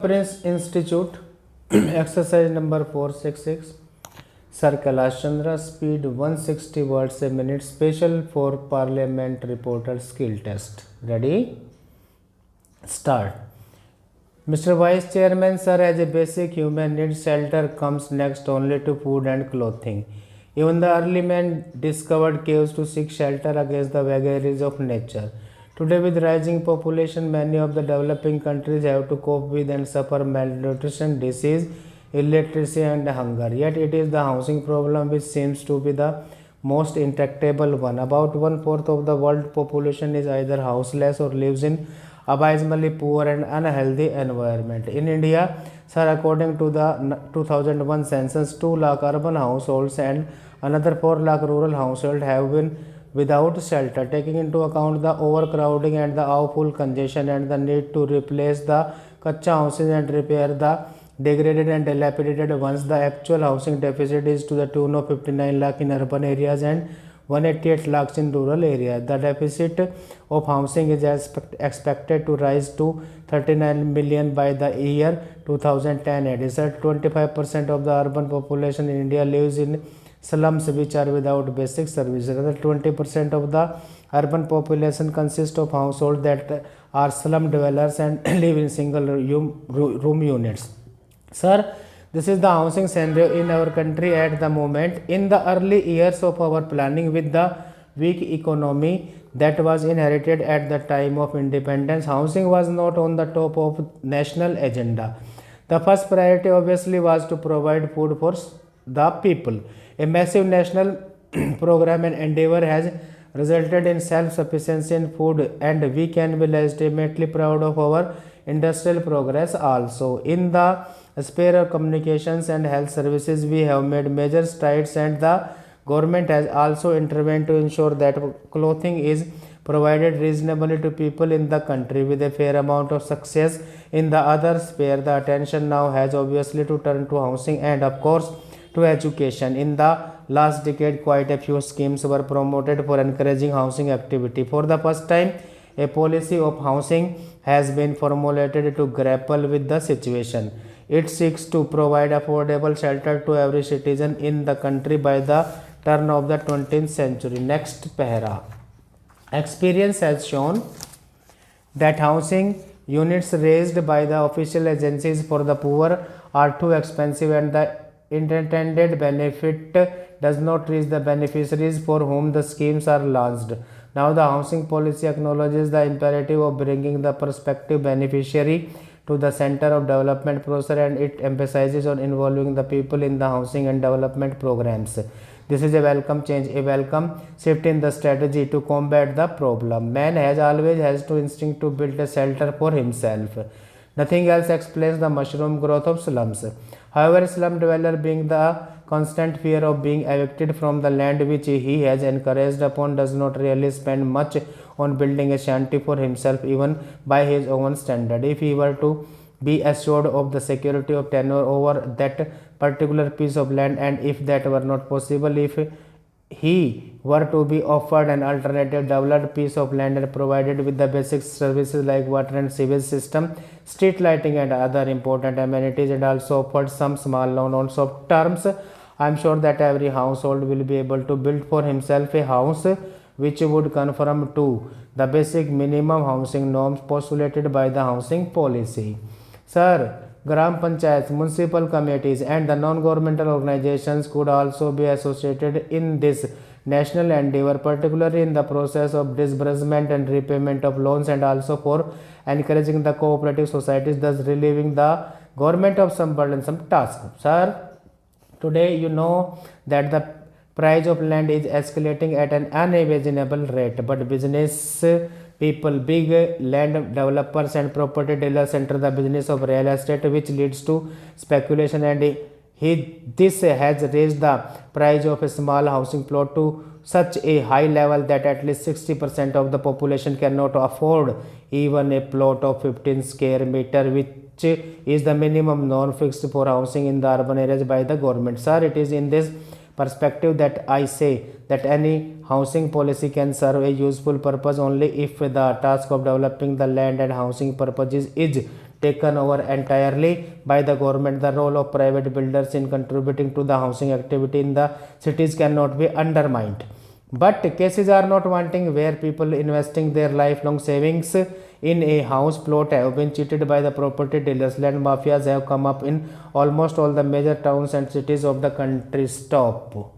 Prince Institute, exercise number 466. Sir Kalash Chandra, speed 160 words a minute, special for Parliament reporter skill test. Ready? Start. Mr. Vice Chairman, sir, as a basic human need, shelter comes next only to food and clothing. Even the early man discovered caves to seek shelter against the vagaries of nature. Today, with rising population, many of the developing countries have to cope with and suffer malnutrition, disease, illiteracy, and hunger. Yet, it is the housing problem which seems to be the most intractable one. About one fourth of the world population is either houseless or lives in abysmally poor and unhealthy environment. In India, sir, according to the 2001 census, 2 lakh urban households and another 4 lakh rural households have been without shelter. Taking into account the overcrowding and the awful congestion and the need to replace the kacha houses and repair the degraded and dilapidated ones, the actual housing deficit is to the tune of 59 lakh in urban areas and 188 lakhs in rural areas. The deficit of housing is expected to rise to 39 million by the year 2010. It is that 25% of the urban population in India lives in slums which are without basic services. Another 20% of the urban population consists of households that are slum dwellers and live in single room units. Sir, this is the housing scenario in our country at the moment. In the early years of our planning, with the weak economy that was inherited at the time of independence, housing was not on the top of national agenda. The first priority obviously was to provide food for the people. A massive national program and endeavor has resulted in self-sufficiency in food, and we can be legitimately proud of our industrial progress also. In the sphere of communications and health services, we have made major strides, and the government has also intervened to ensure that clothing is provided reasonably to people in the country with a fair amount of success. In the other sphere, the attention now has obviously to turn to housing and of course to education. In the last decade, quite a few schemes were promoted for encouraging housing activity. For the first time, a policy of housing has been formulated to grapple with the situation. It seeks to provide affordable shelter to every citizen in the country by the turn of the 20th century. Next para. Experience has shown that housing units raised by the official agencies for the poor are too expensive, and the intended benefit does not reach the beneficiaries for whom the schemes are launched. Now, the housing policy acknowledges the imperative of bringing the prospective beneficiary to the center of development process, and it emphasizes on involving the people in the housing and development programs. This is a welcome change, a welcome shift in the strategy to combat the problem. Man has to instinct to build a shelter for himself. Nothing else explains the mushroom growth of slums. However, slum dweller, being the constant fear of being evicted from the land which he has encouraged upon, does not really spend much on building a shanty for himself, even by his own standard. If he were to be assured of the security of tenure over that particular piece of land, and if that were not possible, if he were to be offered an alternative developed piece of land and provided with the basic services like water and sewage system, street lighting and other important amenities, and also offered some small loan on soft terms, I am sure that every household will be able to build for himself a house which would conform to the basic minimum housing norms postulated by the housing policy. Sir, Gram Panchayats, municipal committees and the non-governmental organizations could also be associated in this national endeavor, particularly in the process of disbursement and repayment of loans, and also for encouraging the cooperative societies, thus relieving the government of some burdensome task. Sir, today you know that the price of land is escalating at an unimaginable rate, but business people, big land developers and property dealers enter the business of real estate, which leads to speculation, and this has raised the price of a small housing plot to such a high level that at least 60% of the population cannot afford even a plot of 15 square meter, which is the minimum norm fixed for housing in the urban areas by the government. Sir, it is in this perspective that I say that any housing policy can serve a useful purpose only if the task of developing the land and housing purposes is taken over entirely by the government. The role of private builders in contributing to the housing activity in the cities cannot be undermined. But cases are not wanting where people investing their lifelong savings in a house plot have been cheated by the property dealers. Land mafias have come up in almost all the major towns and cities of the country. Stop.